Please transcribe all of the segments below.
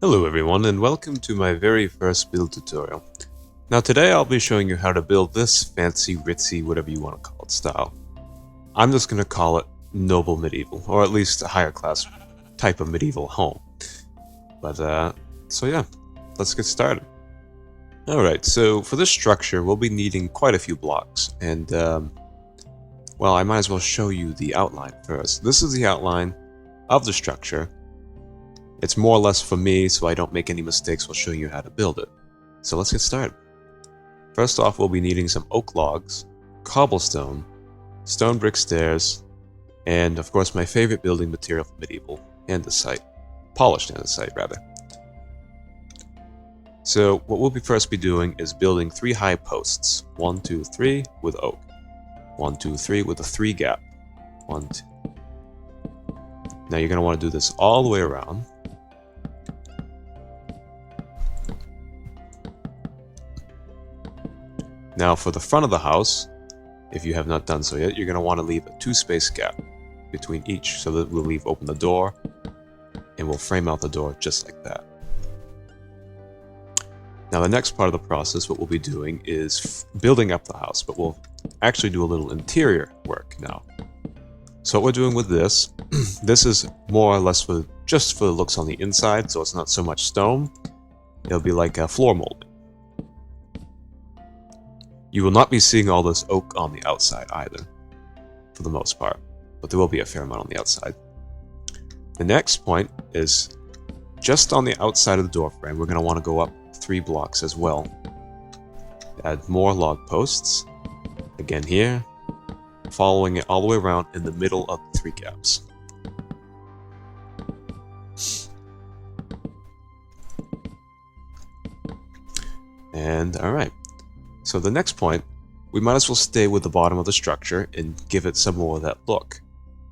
Hello everyone and welcome to my very first build tutorial. Now today I'll be showing you how to build this fancy, ritzy, whatever you want to call it style. I'm just going to call it noble medieval, or at least a higher class type of medieval home. So yeah, let's get started. Alright, so for this structure we'll be needing quite a few blocks, and well, I might as well show you the outline first. This is the outline of the structure. It's more or less for me, so I don't make any mistakes while showing you how to build it. So let's get started. First off, we'll be needing some oak logs, cobblestone, stone brick stairs, and of course my favorite building material for medieval, andesite. Polished andesite, rather. So what we'll first be doing is building 3 high posts. 1, 2, 3 with oak. 1, 2, 3 with a 3 gap. 1, 2. Now you're going to want to do this all the way around. Now for the front of the house, if you have not done so yet, you're going to want to leave a 2-space gap between each, so that we'll leave open the door, and we'll frame out the door just like that. Now the next part of the process, what we'll be doing is building up the house, but we'll actually do a little interior work now. So what we're doing with this, this is more or less just for the looks on the inside, so it's not so much stone. It'll be like a floor molding. You will not be seeing all this oak on the outside either, for the most part, but there will be a fair amount on the outside. The next point is just on the outside of the door frame, we're going to want to go up 3 blocks as well. Add more log posts, again here, following it all the way around in the middle of the 3 gaps. And alright. So the next point, we might as well stay with the bottom of the structure and give it some more of that look.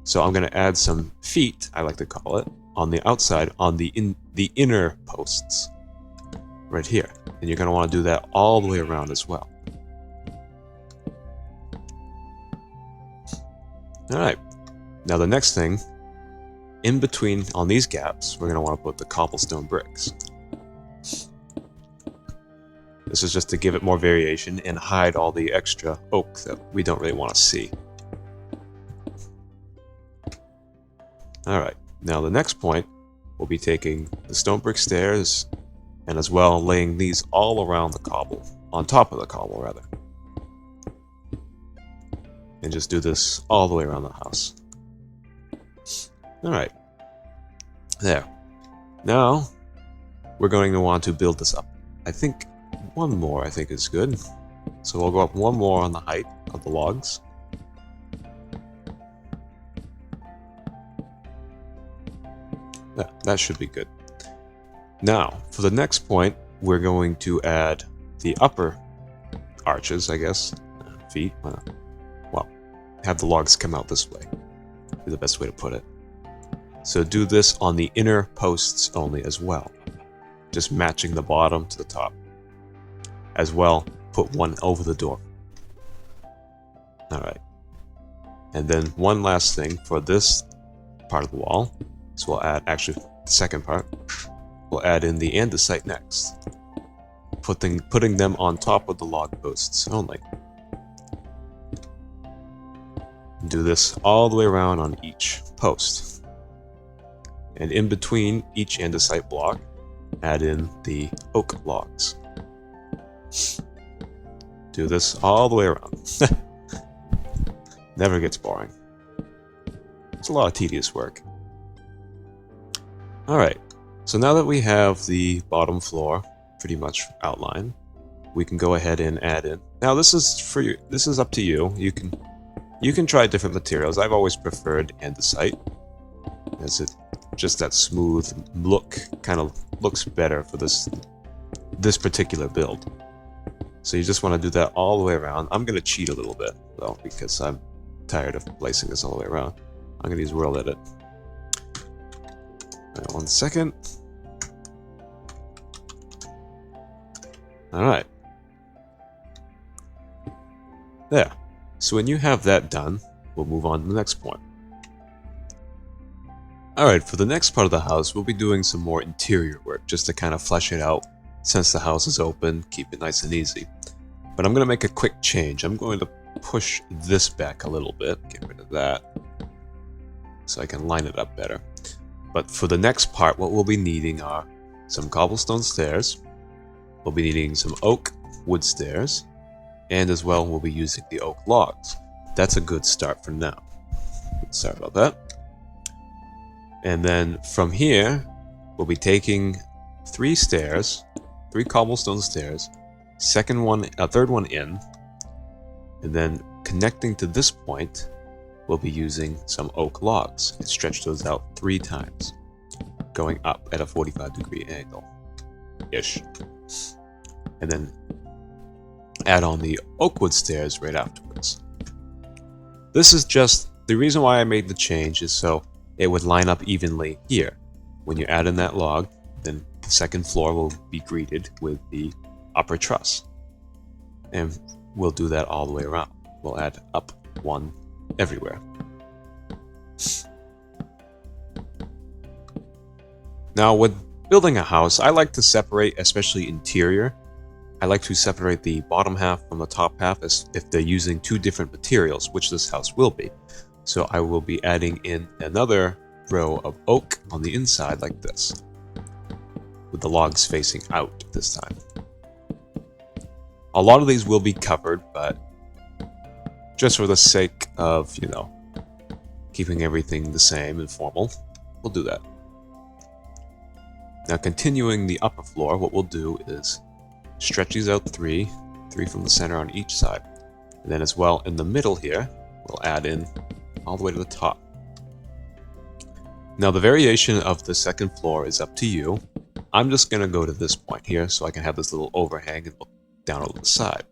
So I'm going to add some feet, I like to call it, on the outside, on the inner posts, right here. And you're going to want to do that all the way around as well. Alright, now the next thing, in between on these gaps, we're going to want to put the cobblestone bricks. This is just to give it more variation and hide all the extra oak that we don't really want to see. Alright, now the next point, we'll be taking the stone brick stairs and as well laying these all around the cobble, on top of the cobble rather. And just do this all the way around the house. Alright, there. Now, we're going to want to build this up. I think one more is good. So we'll go up 1 more on the height of the logs. Yeah, that should be good. Now, for the next point, we're going to add the upper arches, I guess. Feet. Well, have the logs come out this way. Be the best way to put it. So do this on the inner posts only as well. Just matching the bottom to the top. As well, put 1 over the door. Alright. And then one last thing for this part of the wall. So we'll add, actually, the second part. We'll add in the andesite next. Putting them on top of the log posts only. Do this all the way around on each post. And in between each andesite block, add in the oak logs. Do this all the way around. Never gets boring. It's a lot of tedious work. Alright, so now that we have the bottom floor pretty much outlined, we can go ahead and add in. Now this is for you. This is up to you. You can try different materials. I've always preferred andesite, as it just that smooth look kind of looks better for this particular build. So you just want to do that all the way around. I'm going to cheat a little bit, though, because I'm tired of placing this all the way around. I'm going to use World Edit. Right, 1 second. Alright. There. So when you have that done, we'll move on to the next point. Alright, for the next part of the house, we'll be doing some more interior work, just to kind of flesh it out, since the house is open, keep it nice and easy. But I'm going to make a quick change. I'm going to push this back a little bit, get rid of that, so I can line it up better. But for the next part, what we'll be needing are some cobblestone stairs, we'll be needing some oak wood stairs, and as well we'll be using the oak logs. That's a good start for now. Sorry about that. And then from here, we'll be taking 3 stairs, 3 cobblestone stairs, third one in, and then connecting to this point, we'll be using some oak logs and stretch those out 3 times, going up at a 45-degree angle-ish. And then add on the oak wood stairs right afterwards. This is just, the reason why I made the change is so it would line up evenly here. When you add in that log, then the second floor will be greeted with the upper truss. And we'll do that all the way around. We'll add up 1 everywhere. Now with building a house, I like to separate, especially interior, I like to separate the bottom half from the top half as if they're using 2 different materials, which this house will be. So I will be adding in another row of oak on the inside like this, with the logs facing out this time. A lot of these will be covered, but just for the sake of, you know, keeping everything the same and formal, we'll do that. Now continuing the upper floor, what we'll do is stretch these out 3 from the center on each side. And then as well in the middle here, we'll add in all the way to the top. Now the variation of the second floor is up to you. I'm just going to go to this point here so I can have this little overhang and look down over the side.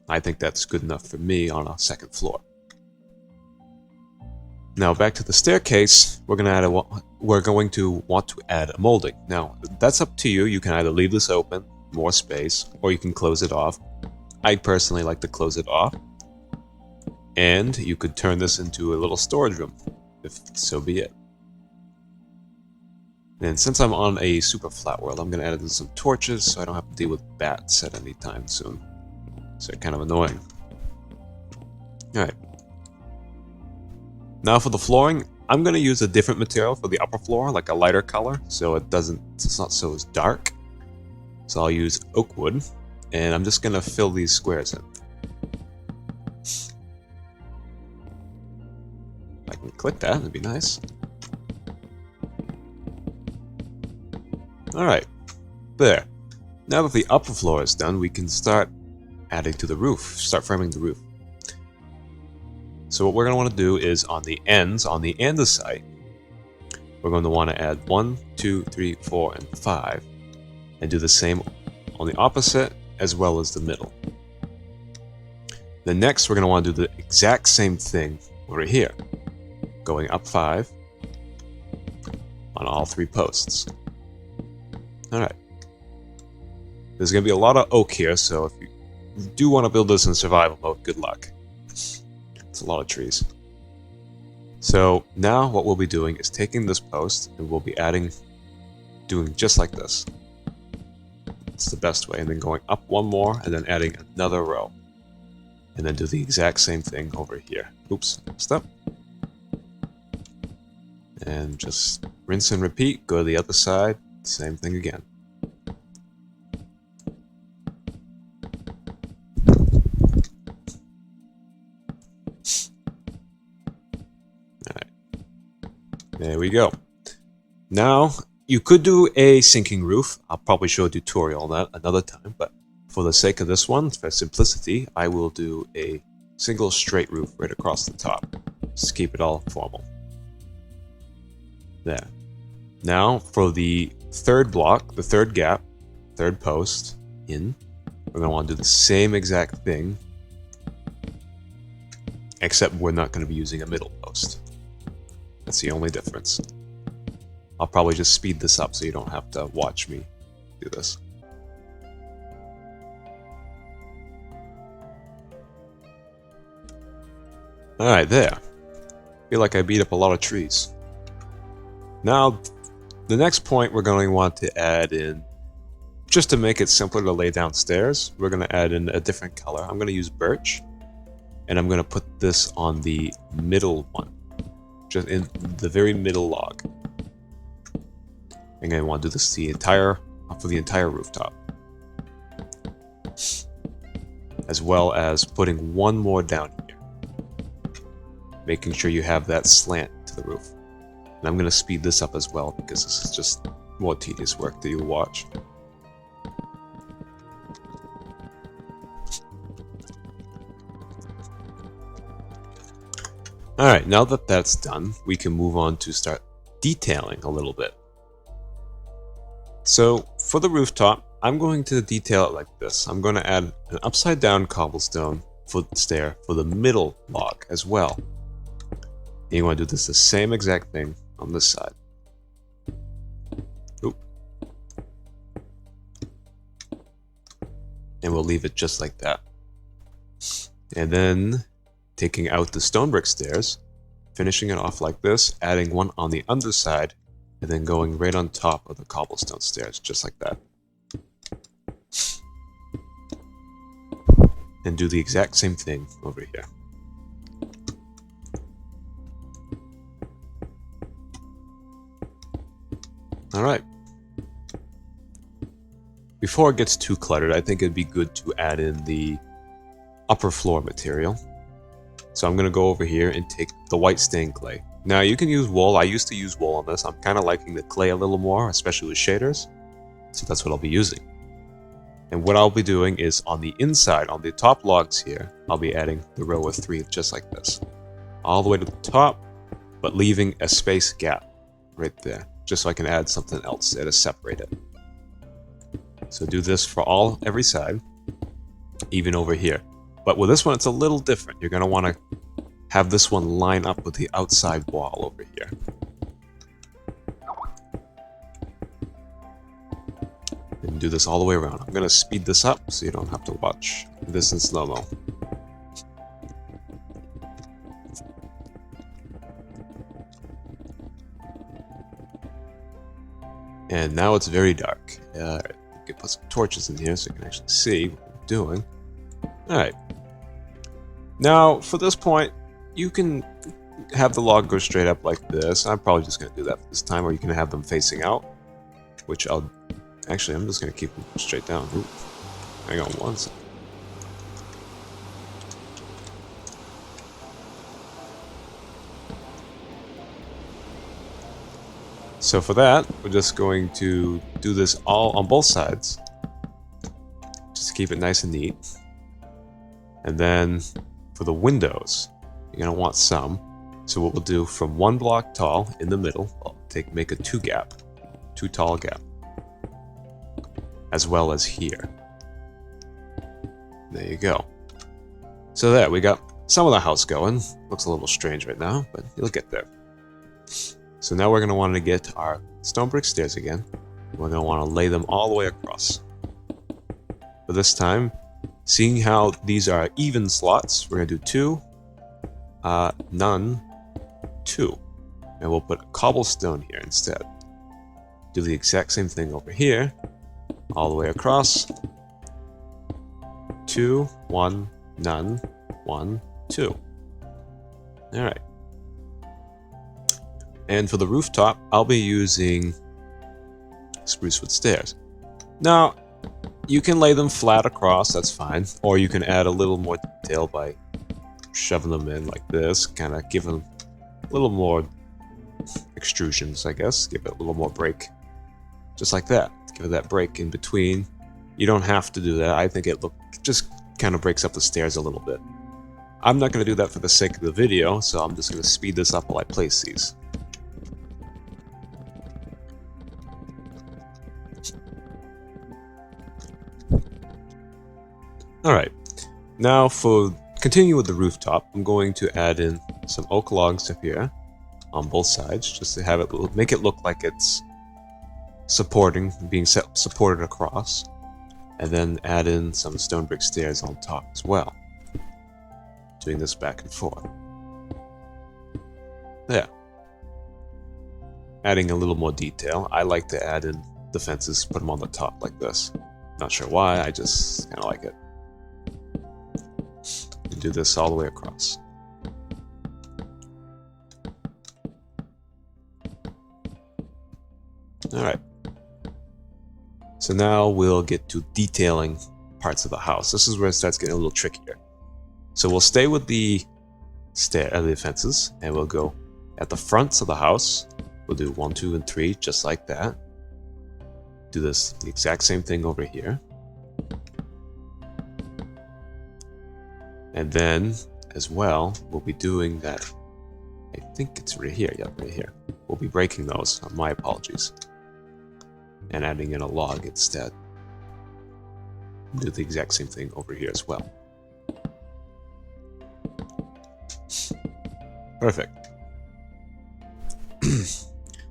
I think that's good enough for me on a second floor. Now back to the staircase, we're going to want to add a molding. Now that's up to you. You can either leave this open, more space, or you can close it off. I personally like to close it off. And you could turn this into a little storage room, if so be it. And since I'm on a super flat world, I'm going to add in some torches so I don't have to deal with bats at any time soon. So they're kind of annoying. Alright. Now for the flooring, I'm going to use a different material for the upper floor, like a lighter color, so it's not so dark. So I'll use oak wood, and I'm just going to fill these squares in. I can click that, that'd be nice. Alright, there. Now that the upper floor is done, we can start adding to the roof, start framing the roof. So what we're going to want to do is on the ends, on the andesite, we're going to want to add 1, 2, 3, 4, and 5, and do the same on the opposite as well as the middle. Then next we're going to want to do the exact same thing over here, going up 5 on all 3 posts. Alright. There's going to be a lot of oak here, so if you do want to build this in survival mode, good luck. It's a lot of trees. So now what we'll be doing is taking this post and we'll be doing just like this. It's the best way, and then going up 1 more and then adding another row. And then do the exact same thing over here. Oops, step. And just rinse and repeat, go to the other side, same thing again. Alright. There we go. Now, you could do a sinking roof. I'll probably show a tutorial on that another time, but for the sake of this one, for simplicity, I will do a single straight roof right across the top. Just keep it all formal. There. Now, for the third block, the third gap, third post, in, we're going to want to do the same exact thing, except we're not going to be using a middle post. That's the only difference. I'll probably just speed this up so you don't have to watch me do this. Alright, there. Feel like I beat up a lot of trees. Now, the next point we're going to want to add in, just to make it simpler to lay down stairs, we're going to add in a different color. I'm going to use birch, and I'm going to put this on the middle one, just in the very middle log. I'm going to want to do this for the entire rooftop, as well as putting one more down here, making sure you have that slant to the roof. And I'm going to speed this up as well because this is just more tedious work that you'll watch. Alright, now that that's done, we can move on to start detailing a little bit. So, for the rooftop, I'm going to detail it like this. I'm going to add an upside down cobblestone stair for the middle log as well. And you want to do this the same exact thing on this side. Oop. And we'll leave it just like that. And then taking out the stone brick stairs, finishing it off like this, adding one on the underside, and then going right on top of the cobblestone stairs, just like that. And do the exact same thing over here. Alright. Before it gets too cluttered, I think it'd be good to add in the upper floor material. So I'm going to go over here and take the white stained clay. Now you can use wool. I used to use wool on this. I'm kind of liking the clay a little more, especially with shaders. So that's what I'll be using. And what I'll be doing is on the inside, on the top logs here, I'll be adding the row of 3 just like this. All the way to the top, but leaving a space gap right there, just so I can add something else there to separate it. So do this for every side, even over here. But with this one, it's a little different. You're going to want to have this one line up with the outside wall over here. And do this all the way around. I'm going to speed this up so you don't have to watch this in slow-mo. And now it's very dark. You can put some torches in here so you can actually see what we're doing. Alright. Now, for this point, you can have the log go straight up like this. I'm probably just going to do that this time, or you can have them facing out, which I'm just going to keep them straight down. Ooh. Hang on one second. So for that, we're just going to do this all on both sides, just to keep it nice and neat. And then for the windows, you're going to want some. So what we'll do, from 1 block tall in the middle, I'll make a 2 tall gap, as well as here. There you go. So there, we got some of the house going. Looks a little strange right now, but you'll get there. So now we're going to want to get our stone brick stairs again. We're going to want to lay them all the way across. But this time, seeing how these are even slots, we're going to do 2, none, 2. And we'll put a cobblestone here instead. Do the exact same thing over here, all the way across. 2, 1, none, 1, 2. Alright. And for the rooftop, I'll be using spruce wood stairs. Now, you can lay them flat across, that's fine. Or you can add a little more detail by shoving them in like this, kind of give them a little more extrusions, I guess. Give it a little more break. Just like that. Give it that break in between. You don't have to do that. I think it just kind of breaks up the stairs a little bit. I'm not going to do that for the sake of the video, so I'm just going to speed this up while I place these. Alright, now for continue with the rooftop, I'm going to add in some oak logs up here on both sides, just to have it make it look like it's being supported across, and then add in some stone brick stairs on top as well. Doing this back and forth. There. adding a little more detail. I like to add in the fences, put them on the top like this. Not sure why, I just kind of like it. And do this all the way across. Alright. So now we'll get to detailing parts of the house. This is where it starts getting a little trickier. So we'll stay with the fences, and we'll go at the fronts of the house. We'll do 1, 2, and 3, just like that. Do this the exact same thing over here. And then, as well, we'll be doing that. I think it's right here. Yep, right here. We'll be breaking those. My apologies. And adding in a log instead. Do the exact same thing over here as well. Perfect.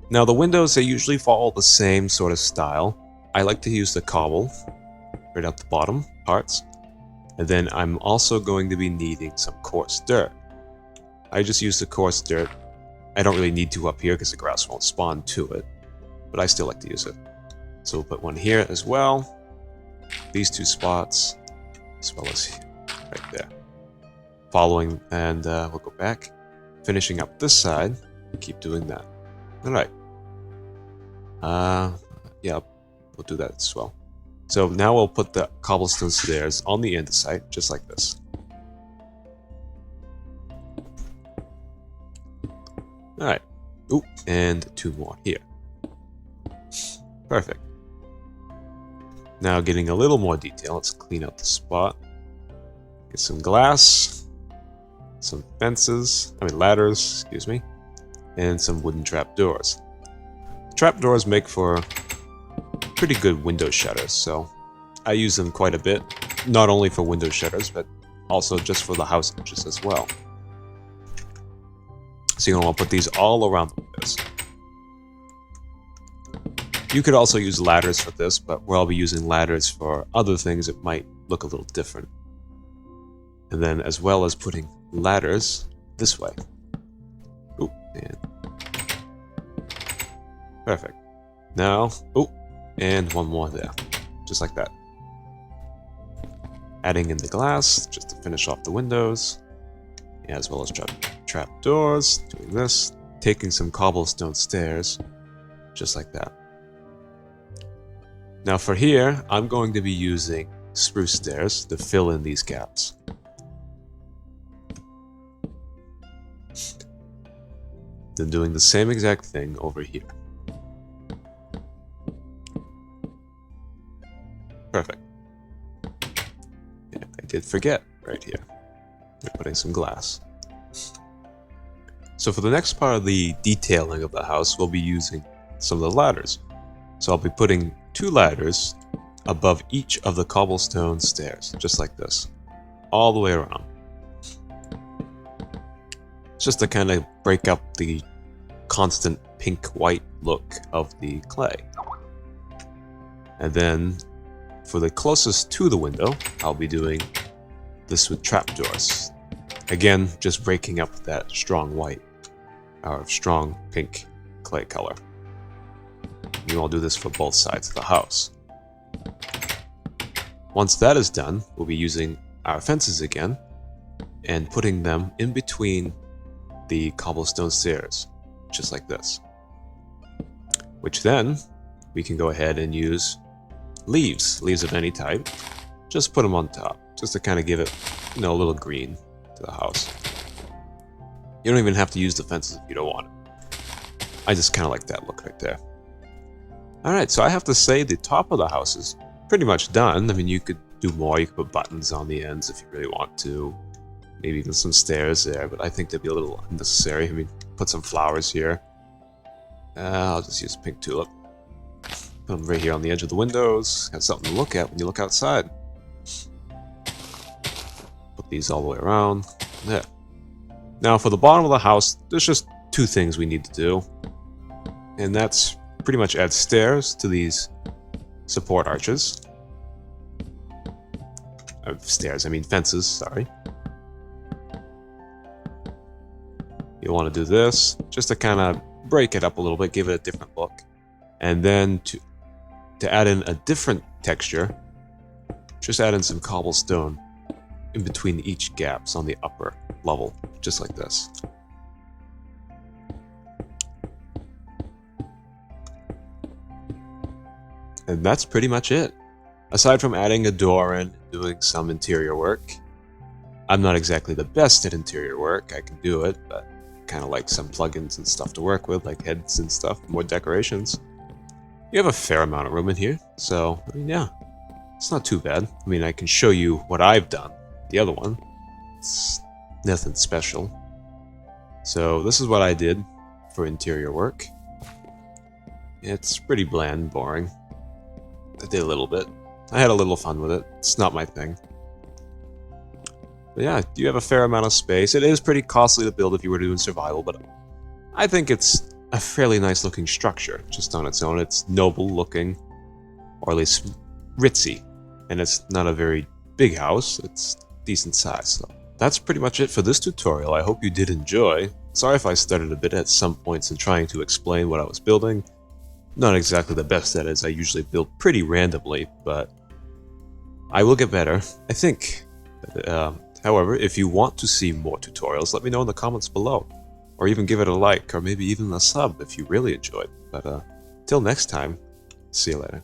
Now the windows, they usually follow the same sort of style. I like to use the cobble right at the bottom parts. And then I'm also going to be needing some coarse dirt. I just use the coarse dirt. I don't really need to up here because the grass won't spawn to it. But I still like to use it. So we'll put one here as well. These 2 spots, as well as right there. Following, and we'll go back. Finishing up this side. Keep doing that. Alright. Yeah, we'll do that as well. So now we'll put the cobblestone stairs on the andesite, just like this. Alright. Oop, and 2 more here. Perfect. Now getting a little more detail, let's clean out the spot. Get some glass, some ladders, excuse me, and some wooden trapdoors. Trapdoors make for pretty good window shutters, so I use them quite a bit, not only for window shutters, but also just for the house edges as well. So you're going to want to put these all around the windows. You could also use ladders for this, but where I'll be using ladders for other things, it might look a little different. And then as well as putting ladders this way. Oop, and perfect. Now, oh, and one more there, just like that. Adding in the glass, just to finish off the windows, as well as trap doors, doing this, taking some cobblestone stairs, just like that. Now for here, I'm going to be using spruce stairs to fill in these gaps. Then doing the same exact thing over here. Perfect. And I did forget right here. We're putting some glass. So for the next part of the detailing of the house, we'll be using some of the ladders. So I'll be putting 2 ladders above each of the cobblestone stairs, just like this, all the way around. Just to kind of break up the constant pink-white look of the clay. And then for the closest to the window, I'll be doing this with trapdoors. Again, just breaking up that strong white, or strong pink clay color. You all do this for both sides of the house. Once that is done, we'll be using our fences again and putting them in between the cobblestone stairs, just like this. Which then we can go ahead and use leaves of any type. Just put them on top, just to kind of give it, a little green to the house. You don't even have to use the fences if you don't want it. I just kind of like that look right there. Alright, so I have to say the top of the house is pretty much done. I mean, you could do more. You could put buttons on the ends if you really want to. Maybe even some stairs there, but I think they'd be a little unnecessary. I mean, put some flowers here. I'll just use a pink tulip. Put them right here on the edge of the windows. Got something to look at when you look outside. Put these all the way around. There. Now for the bottom of the house, there's just 2 things we need to do. And that's pretty much add stairs to these support arches. Fences, sorry. You want to do this just to kind of break it up a little bit, give it a different look. And then to add in a different texture, just add in some cobblestone in between each gaps on the upper level, just like this. And that's pretty much it. Aside from adding a door and doing some interior work, I'm not exactly the best at interior work. I can do it, but kind of like some plugins and stuff to work with, like heads and stuff, more decorations. You have a fair amount of room in here, so, I mean, yeah, it's not too bad. I mean, I can show you what I've done. The other one, it's nothing special. So this is what I did for interior work. It's pretty bland and boring. I did a little bit. I had a little fun with it. It's not my thing. But yeah, you have a fair amount of space. It is pretty costly to build if you were doing survival, but I think it's a fairly nice looking structure just on its own. It's noble looking, or at least ritzy, and it's not a very big house. It's decent size. So that's pretty much it for this tutorial. I hope you did enjoy. Sorry if I stuttered a bit at some points in trying to explain what I was building. Not exactly the best at it, as I usually build pretty randomly, but I will get better, I think. However, if you want to see more tutorials, let me know in the comments below. Or even give it a like, or maybe even a sub if you really enjoyed. But till next time, see you later.